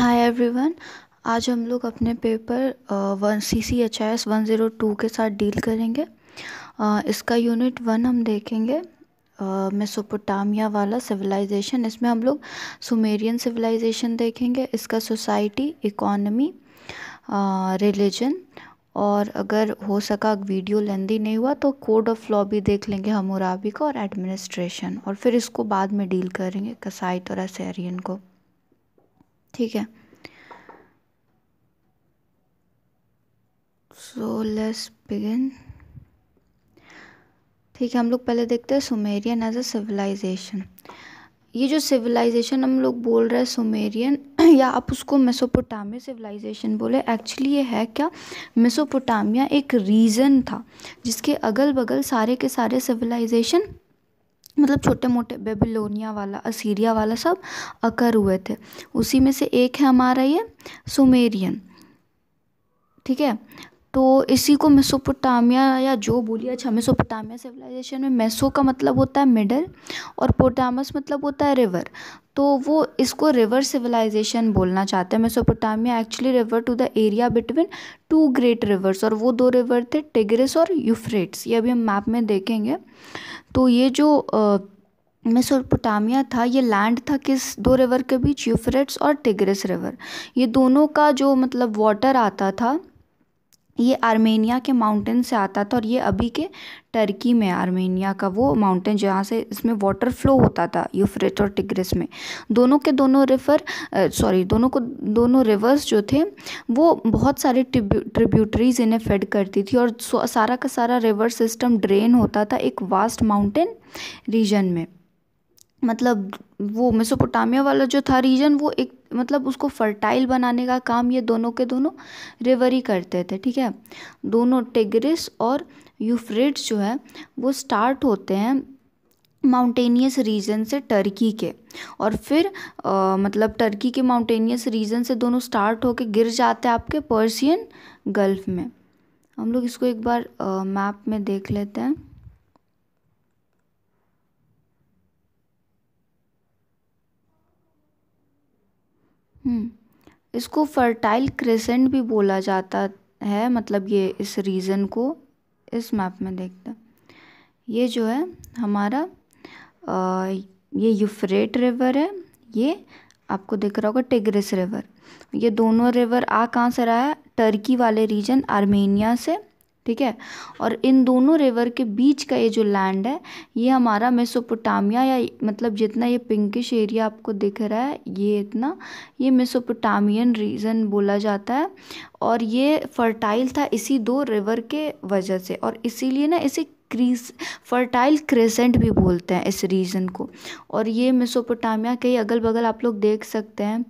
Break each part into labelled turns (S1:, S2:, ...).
S1: Hi everyone. आज हम लोग अपने पेपर CCHIS 102 के साथ डील करेंगे। इसका यूनिट 1 हम देखेंगे, मेसोपोटामिया वाला सिविलाइजेशन। इसमें हम लोग सुमेरियन सिविलाइजेशन देखेंगे, इसका सोसाइटी, इकोनॉमी, रिलीजन, और अगर हो सका वीडियो लेंदी नहीं हुआ तो कोड ऑफ लॉ भी देख लेंगे हम्मुराबी का, और एडमिनिस्ट्रेशन, और फिर इसको बाद में डील करेंगे कसाइट और असेरियन को। ठीक है, सो लेट्स बिगिन। ठीक है, हम लोग पहले देखते हैं सुमेरियन एज अ सिविलाइजेशन। ये जो सिविलाइजेशन हम लोग बोल रहे हैं सुमेरियन या आप उसको मेसोपोटामिया सिविलाइजेशन बोले, एक्चुअली ये है क्या, मेसोपोटामिया एक रीजन था जिसके अगल बगल सारे के सारे सिविलाइजेशन, मतलब छोटे मोटे, बेबीलोनिया वाला, असीरिया वाला, सब अकर हुए थे। उसी में से एक है हमारा ये सुमेरियन। ठीक है, तो इसी को मेसोपोटामिया या जो बोलिए, अच्छा, मेसोपोटामिया सिविलाइजेशन में मेसो का मतलब होता है मिडल और पोटामस मतलब होता है रिवर, तो वो इसको रिवर सिविलाइजेशन बोलना चाहते हैं। Mesopotamia actually river to the area between two great rivers, और वो दो रिवर थे टिग्रिस और यूफ्रेट्स। ये अभी हम मैप में देखेंगे। तो ये जो मेसोपोटामिया था, ये लैंड था किस दो रिवर के बीच, यूफ्रेट्स और टिग्रिस रिवर। ये दोनों का जो मतलब वाटर आता था, ये आर्मेनिया के माउंटेन से आता था, और ये अभी के टर्की में आर्मेनिया का वो माउंटेन जहाँ से इसमें वाटर फ्लो होता था यूफ्रेट और टिग्रिस में। दोनों के दोनों दोनों रिवर्स जो थे वो बहुत सारे ट्रिब्यूटरीज इन्हें फेड करती थी, और सारा का सारा रिवर सिस्टम ड्रेन होता था एक वास्ट माउंटेन रीजन में। मतलब वो मेसोपोटामिया वाला जो था रीजन, वो एक मतलब उसको फर्टाइल बनाने का काम ये दोनों के दोनों रिवर ही करते थे। ठीक है, दोनों टिग्रिस और यूफ्रेट्स जो है वो स्टार्ट होते हैं माउंटेनियस रीजन से टर्की के, और फिर मतलब टर्की के माउंटेनियस रीजन से दोनों स्टार्ट होके गिर जाते हैं आपके पर्सियन गल्फ में। हम लोग इसको एक बार मैप में देख लेते हैं। इसको फर्टाइल क्रेसेंट भी बोला जाता है, मतलब ये इस रीजन को इस मैप में देखते हैं। ये जो है हमारा ये यूफ्रेट रिवर है, ये आपको दिख रहा होगा टिग्रिस रिवर। ये दोनों रिवर आ कहाँ से रहा है, टर्की वाले रीजन, आर्मेनिया से। ठीक है, और इन दोनों रिवर के बीच का ये जो लैंड है, ये हमारा मेसोपोटामिया, या मतलब जितना ये पिंकिश एरिया आपको दिख रहा है, ये इतना, ये मेसोपोटामियन रीजन बोला जाता है। और ये फर्टाइल था इसी दो रिवर के वजह से, और इसीलिए ना इसे फर्टाइल क्रेसेंट भी बोलते हैं इस रीजन को। और ये मेसोपोटामिया के अगल बगल आप लोग देख सकते हैं,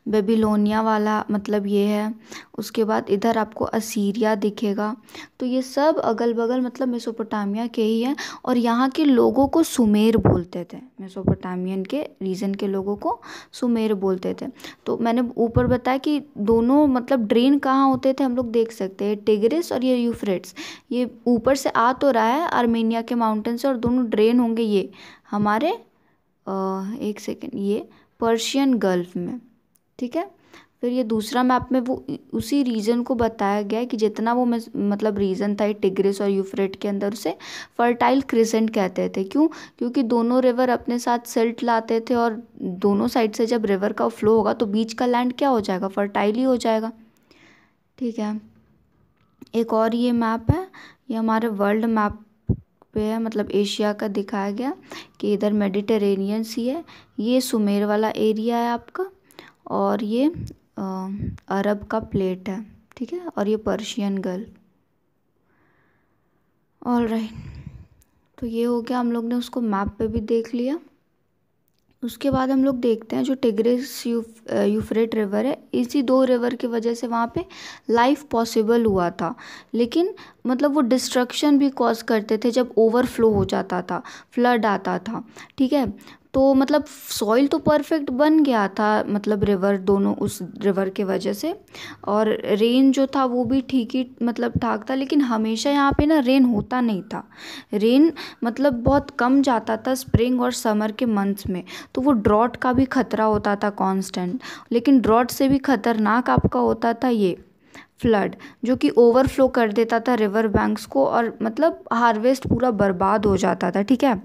S1: बेबीलोनिया वाला मतलब ये है, उसके बाद इधर आपको असीरिया दिखेगा। तो ये सब अगल बगल मतलब मेसोपोटामिया के ही हैं, और यहाँ के लोगों को सुमेर बोलते थे, मेसोपोटामियन के रीजन के लोगों को सुमेर बोलते थे। तो मैंने ऊपर बताया कि दोनों मतलब ड्रेन कहाँ होते थे, हम लोग देख सकते हैं टिग्रिस और ये यूफ्रेट्स, ये ऊपर से आ तो रहा है आर्मेनिया के माउंटेन से, और दोनों ड्रेन होंगे ये हमारे एक सेकेंड, ये पर्शियन गल्फ में। ठीक है, फिर ये दूसरा मैप में वो उसी रीजन को बताया गया है कि जितना वो मतलब रीजन था टिग्रिस और यूफ्रेट के अंदर, उसे फर्टाइल क्रिसेंट कहते थे। क्यों? क्योंकि दोनों रिवर अपने साथ सिल्ट लाते थे, और दोनों साइड से जब रिवर का फ्लो होगा तो बीच का लैंड क्या हो जाएगा, फर्टाइल ही हो जाएगा। ठीक है, एक और ये मैप है, ये हमारे वर्ल्ड मैप पे है, मतलब एशिया का दिखाया गया कि इधर मेडिटेरेनियन सी है, ये सुमेर वाला एरिया है आपका, और ये अरब का प्लेट है। ठीक है, और ये पर्शियन गल्फ। ऑल राइट, तो ये हो गया, हम लोग ने उसको मैप पे भी देख लिया। उसके बाद हम लोग देखते हैं जो टिग्रिस यूफ्रेट रिवर है, इसी दो रिवर की वजह से वहाँ पे लाइफ पॉसिबल हुआ था, लेकिन मतलब वो डिस्ट्रक्शन भी कॉज करते थे जब ओवरफ्लो हो जाता था, फ्लड आता था। ठीक है, तो मतलब सॉइल तो परफेक्ट बन गया था, मतलब रिवर दोनों उस रिवर के वजह से, और रेन जो था वो भी ठीक ही मतलब ठाक था। लेकिन हमेशा यहाँ पे ना रेन होता नहीं था। रेन मतलब बहुत कम जाता था स्प्रिंग और समर के मंथ्स में, तो वो ड्रॉट का भी खतरा होता था कांस्टेंट। लेकिन ड्रॉट से भी खतरनाक आपका होता था ये फ्लड, जो कि ओवरफ्लो कर देता था रिवर बैंक्स को, और मतलब हार्वेस्ट पूरा बर्बाद हो जाता था। ठीक है,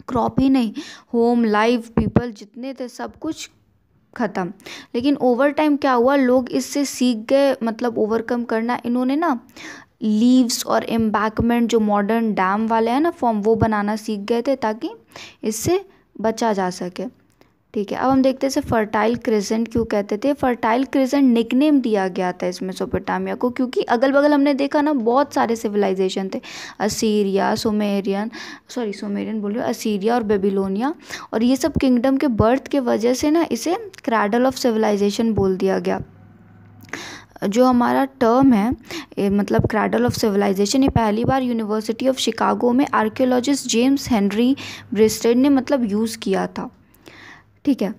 S1: क्रॉप ही नहीं, होम लाइफ पीपल जितने थे सब कुछ ख़त्म। लेकिन ओवर टाइम क्या हुआ, लोग इससे सीख गए मतलब ओवरकम करना। इन्होंने ना लीव्स और एम्बैकमेंट जो मॉडर्न डैम वाले हैं ना फॉर्म, वो बनाना सीख गए थे ताकि इससे बचा जा सके। ठीक है, अब हम देखते हैं इसे फर्टाइल क्रिसेंट क्यों कहते थे। फर्टाइल क्रिसेंट निकनेम दिया गया था इस मेसोपोटामिया को क्योंकि अगल बगल हमने देखा ना बहुत सारे सिविलाइजेशन थे, असीरिया, सुमेरियन बोल रही हूँ, असीरिया और बेबीलोनिया, और ये सब किंगडम के बर्थ के वजह से ना इसे क्रैडल ऑफ सिविलाइजेशन बोल दिया गया। जो हमारा टर्म है मतलब क्रैडल ऑफ सिविलाइजेशन, ये पहली बार यूनिवर्सिटी ऑफ शिकागो में आर्कियोलॉजिस्ट जेम्स हेनरी ब्रिस्टेड ने मतलब यूज़ किया था। ठीक है,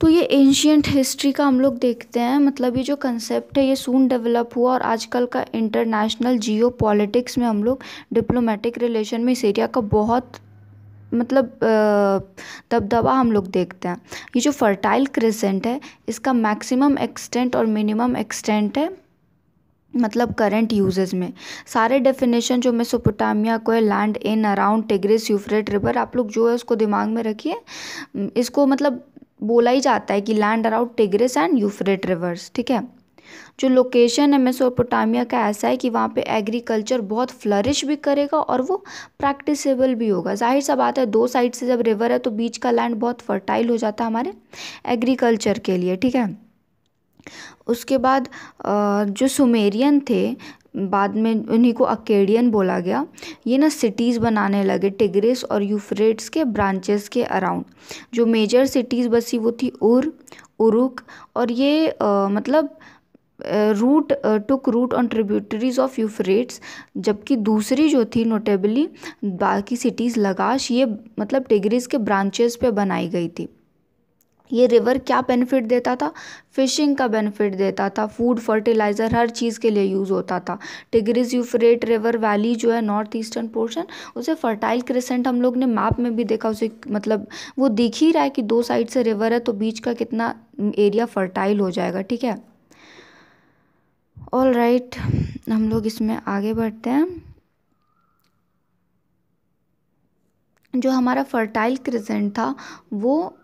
S1: तो ये एंशियंट हिस्ट्री का हम लोग देखते हैं, मतलब ये जो कंसेप्ट है ये सून डेवलप हुआ, और आजकल का इंटरनेशनल जियो पॉलिटिक्स में हम लोग डिप्लोमेटिक रिलेशन में इस एरिया का बहुत मतलब दबदबा हम लोग देखते हैं। ये जो फर्टाइल क्रिसेंट है इसका मैक्सिमम एक्सटेंट और मिनिमम एक्सटेंट है मतलब करंट यूजेस में। सारे डेफिनेशन जो मेसोपोटामिया को है, land in around Tigris Euphrate river, आप लोग जो है उसको दिमाग में रखिए। इसको मतलब बोला ही जाता है कि land around Tigris and Euphrate rivers. ठीक है, जो लोकेशन है मेसोपोटामिया का ऐसा है कि वहाँ पे एग्रीकल्चर बहुत फ्लरिश भी करेगा और वो प्रैक्टिसेबल भी होगा। जाहिर सा बात है, दो साइड से जब रिवर है तो बीच का लैंड बहुत फर्टाइल हो जाता है हमारे एग्रीकल्चर के लिए। ठीक है, उसके बाद जो सुमेरियन थे, बाद में उन्हीं को अकेडियन बोला गया, ये ना सिटीज़ बनाने लगे टिग्रिस और यूफ्रेट्स के ब्रांचेस के अराउंड। जो मेजर सिटीज़ बसी वो थी उरुक, और ये मतलब took root on tributaries of Euphrates, जबकि दूसरी जो थी नोटेबली बाकी सिटीज़ लगाश, ये मतलब टिग्रिस के ब्रांचेस पे बनाई गई थी। ये रिवर क्या बेनिफिट देता था, फिशिंग का बेनिफिट देता था, फूड, फर्टिलाइज़र, हर चीज़ के लिए यूज़ होता था। टिग्रिस यूफ्रेट रिवर वैली जो है नॉर्थ ईस्टर्न पोर्शन, उसे फर्टाइल क्रिसेंट हम लोग ने मैप में भी देखा, उसे मतलब वो दिख ही रहा है कि दो साइड से रिवर है तो बीच का कितना एरिया फर्टाइल हो जाएगा। ठीक है, ऑल राइट, हम लोग इसमें आगे बढ़ते हैं। जो हमारा फर्टाइल क्रिसेंट था वो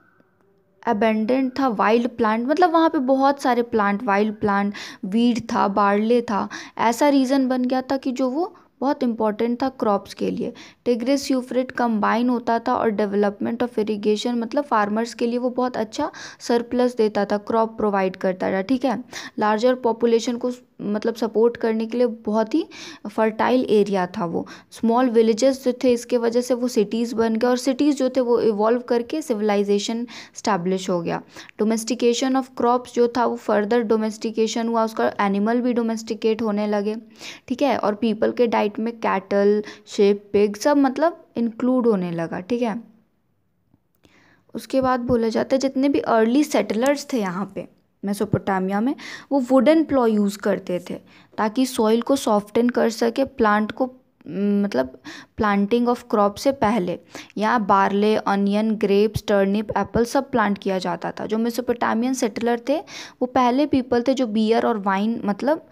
S1: अबेंडेंट था वाइल्ड प्लांट, मतलब वहाँ पे बहुत सारे प्लांट, वाइल्ड प्लांट, वीड था, बार्ले था। ऐसा रीज़न बन गया था कि जो वो बहुत इंपॉर्टेंट था क्रॉप्स के लिए। टिग्रिस यूफ्रेट कंबाइन होता था और डेवलपमेंट ऑफ इरिगेशन, मतलब फार्मर्स के लिए वो बहुत अच्छा सरप्लस देता था, क्रॉप प्रोवाइड करता था। ठीक है, लार्जर पॉपुलेशन को मतलब सपोर्ट करने के लिए बहुत ही फर्टाइल एरिया था वो। स्मॉल विलेजेस जो थे इसके वजह से वो सिटीज़ बन गए, और सिटीज़ जो थे वो इवॉल्व करके सिविलाइजेशन स्टैब्लिश हो गया। डोमेस्टिकेशन ऑफ क्रॉप्स जो था वो फर्दर डोमेस्टिकेशन हुआ, उसका एनिमल भी डोमेस्टिकेट होने लगे। ठीक है, और पीपल के डाइट में कैटल, शेप, पिग सब मतलब इंक्लूड होने लगा। ठीक है, उसके बाद बोला जाता है जितने भी अर्ली सेटलर्स थे यहाँ पे मेसोपोटामिया में, वो वुडन प्लॉ यूज़ करते थे ताकि सॉइल को सॉफ्टन कर सके प्लांट को, मतलब प्लांटिंग ऑफ क्रॉप से पहले। यहाँ barley, onion, grapes, turnip, Apple सब प्लांट किया जाता था। जो मेसोपोटामियन सेटलर थे वो पहले पीपल थे जो बियर और वाइन, मतलब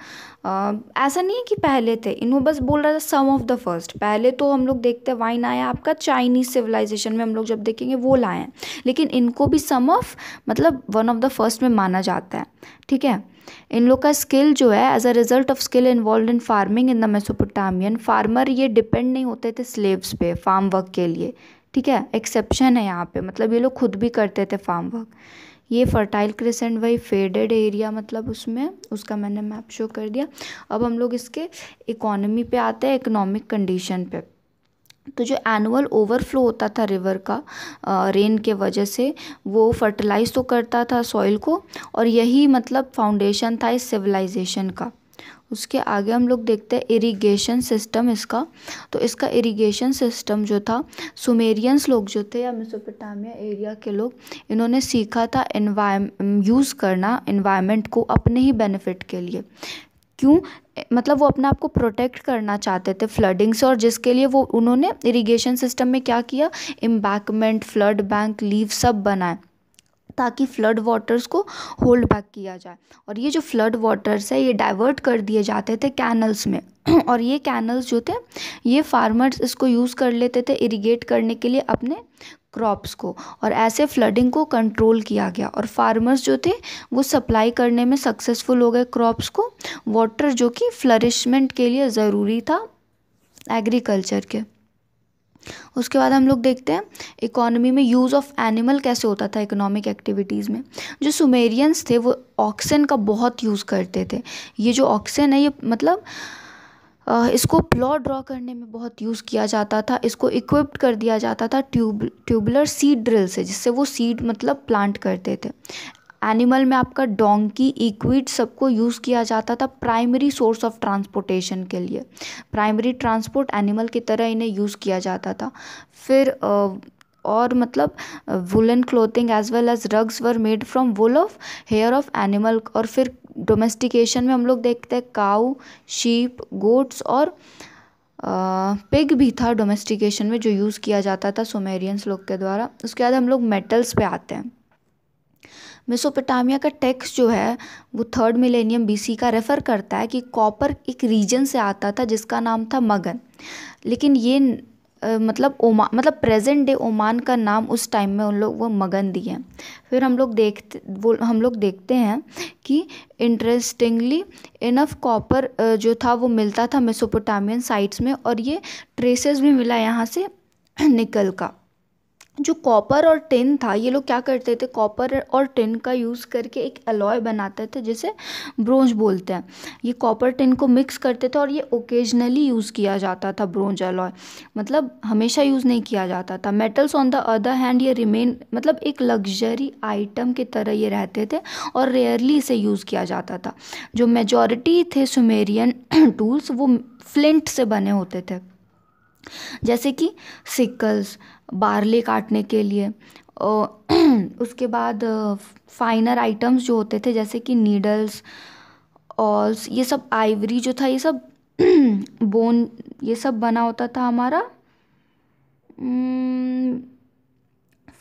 S1: ऐसा नहीं है कि पहले थे, इन्हों बस बोल रहा था सम ऑफ द फर्स्ट। पहले तो हम लोग देखते हैं वाइन आया आपका चाइनीज़ सिविलाइजेशन में, हम लोग जब देखेंगे वो लाए हैं, लेकिन इनको भी सम ऑफ मतलब वन ऑफ द फर्स्ट में माना जाता है। ठीक है, इन लोग का स्किल जो है as a result of skill involve in farming in the Mesopotamian, farmer ये डिपेंड नहीं होते थे स्लेव्स पे फार्म वर्क के लिए। ठीक है, एक्सेप्शन है यहाँ पे, मतलब ये लोग खुद भी करते थे फार्म वर्क। ये फर्टाइल क्रिसेंट वही फेडेड एरिया, मतलब उसमें उसका मैंने मैप शो कर दिया। अब हम लोग इसके इकोनॉमी पे आते हैं, इकोनॉमिक कंडीशन पे। तो जो एनुअल ओवरफ्लो होता था रिवर का रेन के वजह से, वो फर्टिलाइज तो करता था सॉइल को, और यही मतलब फाउंडेशन था इस सिविलाइजेशन का। उसके आगे हम लोग देखते हैं इरिगेशन सिस्टम इसका। तो इसका इरिगेशन सिस्टम जो था, सुमेरियंस लोग जो थे या मेसोपोटामिया एरिया के लोग, इन्होंने सीखा था यूज़ करना एनवायरनमेंट को अपने ही बेनिफिट के लिए। क्यों? मतलब वो अपने आप को प्रोटेक्ट करना चाहते थे फ्लडिंग से, और जिसके लिए वो उन्होंने इरिगेशन सिस्टम में क्या किया, एम्बैंकमेंट, फ्लड बैंक, लीव सब बनाए ताकि फ्लड वाटर्स को होल्ड बैक किया जाए। और ये जो फ्लड वाटर्स है ये डाइवर्ट कर दिए जाते थे कैनल्स में और ये कैनल्स जो थे ये फार्मर्स इसको यूज़ कर लेते थे इरिगेट करने के लिए अपने क्रॉप्स को, और ऐसे फ्लडिंग को कंट्रोल किया गया और फार्मर्स जो थे वो सप्लाई करने में सक्सेसफुल हो गए क्रॉप्स को, वाटर जो कि फ्लरिशमेंट के लिए ज़रूरी था एग्रीकल्चर के। उसके बाद हम लोग देखते हैं इकोनॉमी में यूज़ ऑफ एनिमल कैसे होता था इकोनॉमिक एक्टिविटीज़ में। जो सुमेरियंस थे वो ऑक्सन का बहुत यूज़ करते थे। ये जो ऑक्सन है ये मतलब इसको प्लॉट ड्रॉ करने में बहुत यूज़ किया जाता था। इसको इक्विप्ड कर दिया जाता था ट्यूबुलर सीड ड्रिल से, जिससे वो सीड मतलब प्लांट करते थे। एनिमल में आपका डोंकी, इक्विड सबको यूज़ किया जाता था प्राइमरी सोर्स ऑफ ट्रांसपोर्टेशन के लिए। प्राइमरी ट्रांसपोर्ट एनिमल की तरह इन्हें यूज़ किया जाता था। फिर और मतलब woollen clothing as well as rugs were made from wool of hair of animal. और फिर डोमेस्टिकेशन में हम लोग देखते हैं काऊ, शीप, गोट्स और पिग भी था डोमेस्टिकेशन में जो यूज़ किया जाता था सुमेरियंस लोग के द्वारा। उसके बाद हम लोग मेटल्स पे आते हैं। मेसोपोटामिया का टेक्स्ट जो है वो 3rd मिलेनियम BC का रेफ़र करता है कि कॉपर एक रीजन से आता था जिसका नाम था मगन। लेकिन ये मतलब प्रेजेंट डे ओमान का नाम उस टाइम में उन लोग वो मगन दिए हैं। फिर हम लोग देखते हैं कि इंटरेस्टिंगली इनफ कॉपर जो था वो मिलता था मेसोपोटामियन साइट्स में, और ये ट्रेसेस भी मिला यहाँ से निकल का। जो कॉपर और टिन था, ये लोग क्या करते थे, कॉपर और टिन का यूज़ करके एक अलॉय बनाते थे जिसे ब्रोंज बोलते हैं। ये कॉपर टिन को मिक्स करते थे और ये ओकेजनली यूज़ किया जाता था ब्रोंज अलॉय, मतलब हमेशा यूज़ नहीं किया जाता था। Metals on the other hand ये रिमेन मतलब एक लग्जरी आइटम की तरह ये रहते थे और रेयरली इसे यूज़ किया जाता था। जो मेजॉरिटी थे सुमेरियन टूल्स वो फ्लिंट से बने होते थे, जैसे कि सिकल्स बार्ले काटने के लिए। उसके बाद फाइनर आइटम्स जो होते थे जैसे कि नीडल्स, ऑल्स, ये सब आइवरी जो था ये सब बोन ये सब बना होता था हमारा।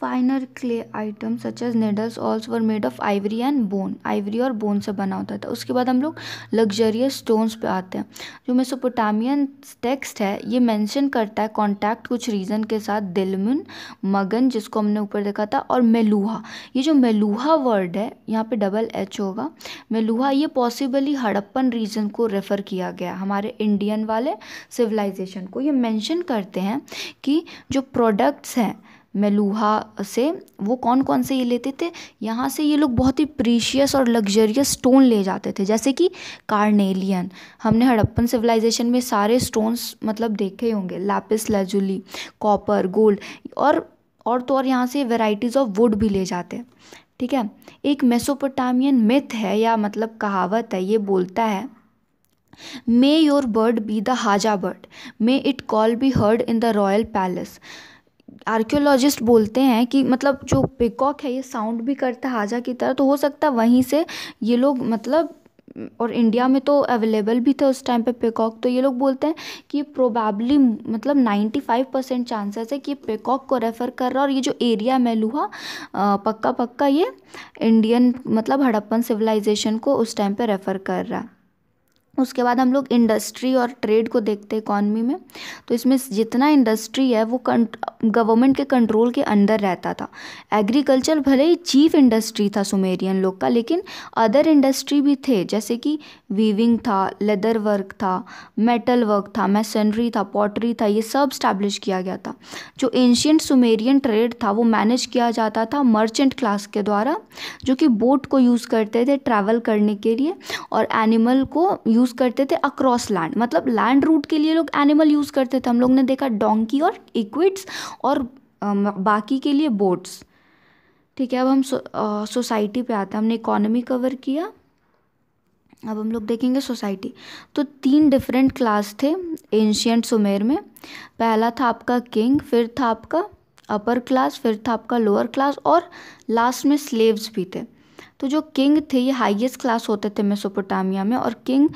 S1: Finer clay item such as needles awls were made of ivory and bone, ivory और बोन से बना होता था। उसके बाद हम लोग लग्जरियस स्टोन्स पे आते हैं। जो मेसोपोटामियन टेक्स्ट है ये मेंशन करता है कॉन्टैक्ट कुछ रीजन के साथ दिलमुन, मगन जिसको हमने ऊपर देखा था, और मेलुहा। ये जो मेलुहा वर्ड है यहाँ पे डबल H होगा, मेलुहा, ये पॉसिबली हड़प्पन रीजन को रेफ़र किया गया, हमारे इंडियन वाले सिविलाइजेशन को। ये मेंशन करते हैं कि जो प्रोडक्ट्स हैं मेलुहा से वो कौन कौन से ये लेते थे, यहाँ से ये लोग बहुत ही प्रीशियस और लग्जरियस स्टोन ले जाते थे, जैसे कि कार्नेलियन। हमने हड़प्पन सिविलाइजेशन में सारे स्टोन्स मतलब देखे होंगे, लैपिस लाजुली, कॉपर, गोल्ड, और तो और यहाँ से वैरायटीज़ ऑफ वुड भी ले जाते हैं। ठीक है। एक मेसोपोटामियन मिथ है या मतलब कहावत है, ये बोलता है may your bird be the हाजा bird, may it call be heard in the royal palace. Archaeologist बोलते हैं कि मतलब जो पिकॉक है ये साउंड भी करता है हाजा की तरह, तो हो सकता है वहीं से ये लोग मतलब, और इंडिया में तो अवेलेबल भी थे उस टाइम पे पिकॉक, तो ये लोग बोलते हैं कि प्रोबेबली मतलब 95% चांसेस है कि ये पिकॉक को रेफ़र कर रहा है, और ये जो एरिया मेलुहा पक्का ये इंडियन मतलब हड़प्पन सिविलाइजेशन को उस टाइम पे रेफ़र कर रहा है। उसके बाद हम लोग इंडस्ट्री और ट्रेड को देखते हैं इकॉनमी में। तो इसमें जितना इंडस्ट्री है वो गवर्नमेंट के कंट्रोल के अंडर रहता था। एग्रीकल्चर भले ही चीफ इंडस्ट्री था सुमेरियन लोग का, लेकिन अदर इंडस्ट्री भी थे, जैसे कि वीविंग था, लेदर वर्क था, मेटल वर्क था, मैसनरी था, पॉटरी था, ये सब स्टैब्लिश किया गया था। जो एंशियंट सुमेरियन ट्रेड था वो मैनेज किया जाता था मर्चेंट क्लास के द्वारा, जो कि बोट को यूज़ करते थे ट्रैवल करने के लिए, और एनिमल को यूज़ करते थे अक्रॉस लैंड, मतलब लैंड रूट के लिए लोग एनिमल यूज़ करते थे। हम लोग ने देखा डोंकी और इक्विड्स, और बाकी के लिए बोट्स। ठीक है। अब हम सोसाइटी पे आते हैं। हमने इकोनॉमी कवर किया, अब हम लोग देखेंगे सोसाइटी। तो 3 डिफरेंट क्लास थे एंशियंट सुमेर में। पहला था आपका किंग, फिर था आपका अपर क्लास, फिर था आपका लोअर क्लास, और लास्ट में स्लेव्स भी थे। तो जो किंग थे ये हाईएस्ट क्लास होते थे मेसोपोटामिया में, और किंग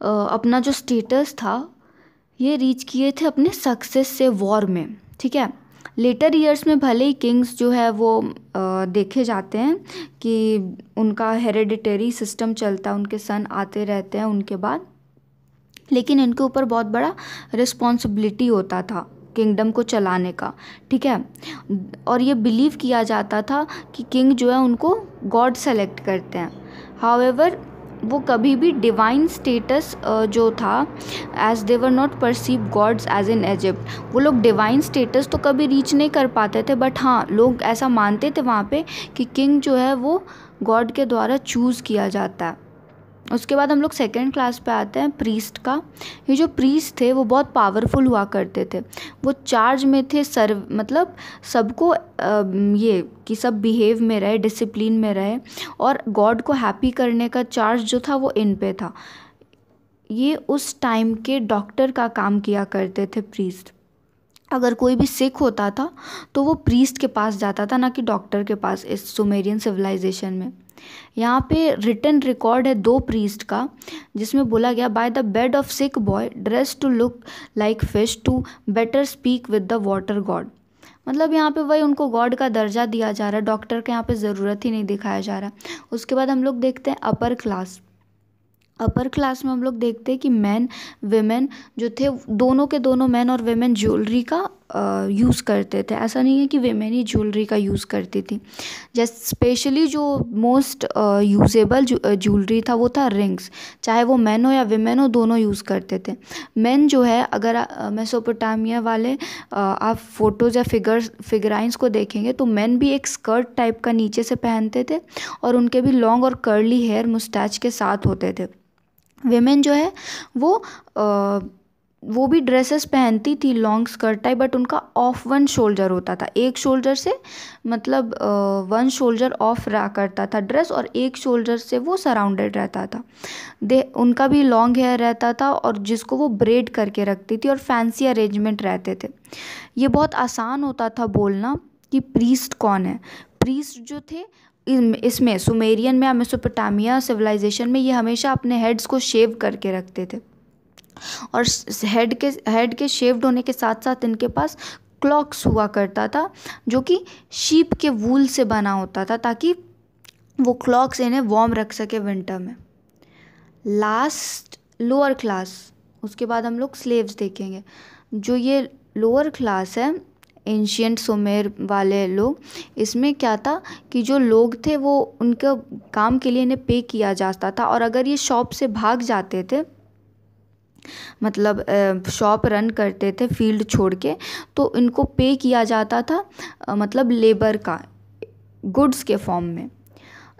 S1: अपना जो स्टेटस था ये रीच किए थे अपने सक्सेस से वॉर में। ठीक है, लेटर ईयर्स में भले ही किंग्स जो है वो देखे जाते हैं कि उनका हेरेडिटरी सिस्टम चलता है, उनके सन आते रहते हैं उनके बाद, लेकिन इनके ऊपर बहुत बड़ा रिस्पॉन्सिबिलिटी होता था किंगडम को चलाने का। ठीक है, और ये बिलीव किया जाता था कि किंग जो है उनको गॉड सेलेक्ट करते हैं। हाउएवर वो कभी भी डिवाइन स्टेटस जो था, as they were not perceive gods as in Egypt, वो लोग डिवाइन स्टेटस तो कभी रीच नहीं कर पाते थे, बट हाँ लोग ऐसा मानते थे वहाँ पे कि किंग जो है वो गॉड के द्वारा चूज़ किया जाता है। उसके बाद हम लोग सेकेंड क्लास पे आते हैं प्रीस्ट का। ये जो प्रीस्ट थे वो बहुत पावरफुल हुआ करते थे, वो चार्ज में थे सर्व मतलब सबको ये कि सब बिहेव में रहे, डिसिप्लिन में रहे, और गॉड को हैप्पी करने का चार्ज जो था वो इन पे था। ये उस टाइम के डॉक्टर का काम किया करते थे प्रीस्ट। अगर कोई भी सिक होता था तो वो प्रीस्ट के पास जाता था, ना कि डॉक्टर के पास, इस सुमेरियन सिविलाइजेशन में। यहाँ पे रिटन रिकॉर्ड है 2 प्रीस्ट का, जिसमें बोला गया by the bed of sick boy dress to look like fish to better speak with the water god. मतलब यहाँ पे वही उनको गॉड का दर्जा दिया जा रहा है, डॉक्टर के यहाँ पे ज़रूरत ही नहीं दिखाया जा रहा है। उसके बाद हम लोग देखते हैं अपर क्लास। अपर क्लास में हम लोग देखते हैं कि मैन वेमेन जो थे, दोनों के दोनों मैन और वेमेन ज्वेलरी का यूज़ करते थे। ऐसा नहीं है कि वेमेन ही ज्वेलरी का यूज़ करती थी। जैसे स्पेशली जो मोस्ट यूजेबल ज्वेलरी था वो था रिंग्स, चाहे वो मैन हो या वेमेन हो, दोनों यूज़ करते थे। मैन जो है, अगर मेसोपोटामिया वाले आप फोटोज़ या फिगराइंस को देखेंगे तो मैन भी एक स्कर्ट टाइप का नीचे से पहनते थे, और उनके भी लॉन्ग और कर्ली हेयर मुस्टैच के साथ होते थे। वेमेन जो है वो भी ड्रेसेस पहनती थी लॉन्ग स्कर्ट टाइप, बट उनका ऑफ वन शोल्डर होता था, एक शोल्डर से मतलब वन शोल्डर ऑफ रहा करता था ड्रेस, और एक शोल्डर से वो सराउंडेड रहता था। उनका भी लॉन्ग हेयर रहता था, और जिसको वो ब्रेड करके रखती थी, और फैंसी अरेंजमेंट रहते थे। ये बहुत आसान होता था बोलना कि प्रीस्ट कौन है। प्रीस्ट जो थे इसमें सुमेरियन में या मेसोपोटामिया सिविलाइजेशन में, ये हमेशा अपने हेड्स को शेव करके रखते थे, और हेड के शेव्ड होने के साथ साथ इनके पास क्लॉक्स हुआ करता था, जो कि शीप के वूल से बना होता था, ताकि वो क्लॉक्स इन्हें वार्म रख सके विंटर में। लास्ट लोअर क्लास, उसके बाद हम लोग स्लेव्स देखेंगे। जो ये लोअर क्लास है, एंशियंट सुमेर वाले लोग, इसमें क्या था कि जो लोग थे वो उनके काम के लिए इन्हें पे किया जाता था, और अगर ये शॉप से भाग जाते थे, मतलब शॉप रन करते थे फील्ड छोड़ के, तो इनको पे किया जाता था मतलब लेबर का, गुड्स के फॉर्म में।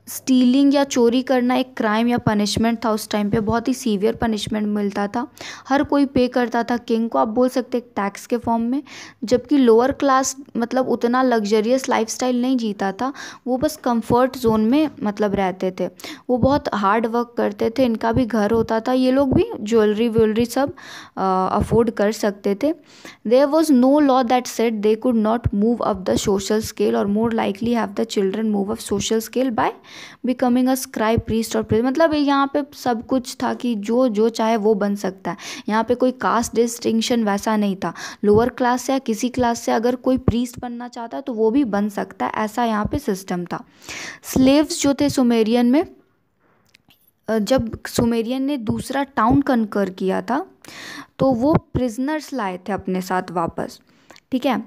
S1: स्टीलिंग या चोरी करना एक क्राइम या पनिशमेंट था उस टाइम पे, बहुत ही सीवियर पनिशमेंट मिलता था। हर कोई पे करता था किंग को, आप बोल सकते हैं टैक्स के फॉर्म में। जबकि लोअर क्लास मतलब उतना लग्जरियस लाइफस्टाइल नहीं जीता था, वो बस कंफर्ट जोन में मतलब रहते थे। वो बहुत हार्ड वर्क करते थे, इनका भी घर होता था, ये लोग भी ज्वेलरी सब अफोर्ड कर सकते थे। There was no law that said they could not move up the social scale, और more likely have the children move up social scale by becoming a scribe, priest और प्रीस्ट। मतलब यहाँ पे सब कुछ था कि जो जो चाहे वो बन सकता है। यहाँ पे कोई कास्ट डिस्टिंक्शन वैसा नहीं था। लोअर क्लास से या किसी क्लास से अगर कोई प्रीस्ट बनना चाहता है तो वो भी बन सकता है, ऐसा यहाँ पे सिस्टम था। स्लेव्स जो थे सुमेरियन में, जब सुमेरियन ने दूसरा टाउन कनकर किया था तो वो प्रिजनर्स लाए थे अपने साथ वापस। ठीक है,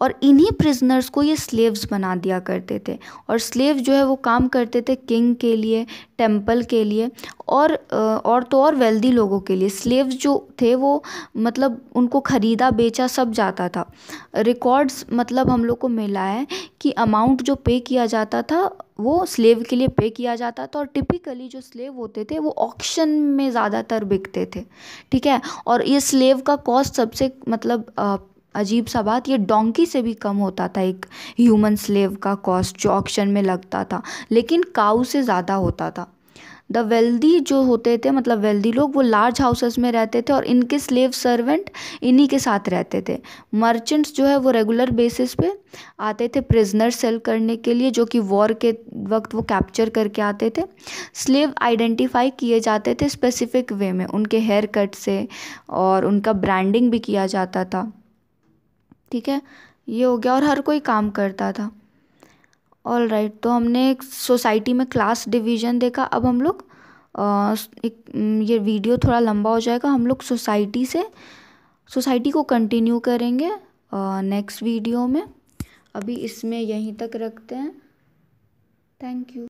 S1: और इन्हीं प्रिजनर्स को ये स्लेव्स बना दिया करते थे, और स्लेव जो है वो काम करते थे किंग के लिए, टेम्पल के लिए, और तो और वेल्दी लोगों के लिए। स्लेव्स जो थे वो मतलब उनको ख़रीदा बेचा सब जाता था। रिकॉर्ड्स मतलब हम लोग को मिला है कि अमाउंट जो पे किया जाता था वो स्लेव के लिए पे किया जाता था, और टिपिकली जो स्लेव होते थे वो ऑक्शन में ज़्यादातर बिकते थे। ठीक है, और ये स्लेव का कॉस्ट सबसे मतलब अजीब सा बात, ये डोंकी से भी कम होता था एक ह्यूमन स्लेव का कॉस्ट जो ऑक्शन में लगता था, लेकिन काऊ से ज़्यादा होता था। द वेल्दी जो होते थे, मतलब वेल्दी लोग, वो लार्ज हाउसेस में रहते थे और इनके स्लेव सर्वेंट इन्हीं के साथ रहते थे। मर्चेंट्स जो है वो रेगुलर बेसिस पे आते थे प्रिजनर सेल करने के लिए, जो कि वॉर के वक्त वो कैप्चर करके आते थे। स्लेव आइडेंटिफाई किए जाते थे स्पेसिफिक वे में, उनके हेयर कट से, और उनका ब्रांडिंग भी किया जाता था। ठीक है, ये हो गया, और हर कोई काम करता था। ऑल राइट, तो हमने एक सोसाइटी में क्लास डिवीज़न देखा। अब हम लोग ये वीडियो थोड़ा लंबा हो जाएगा, हम लोग सोसाइटी को कंटिन्यू करेंगे नेक्स्ट वीडियो में। अभी इसमें यहीं तक रखते हैं। Thank you.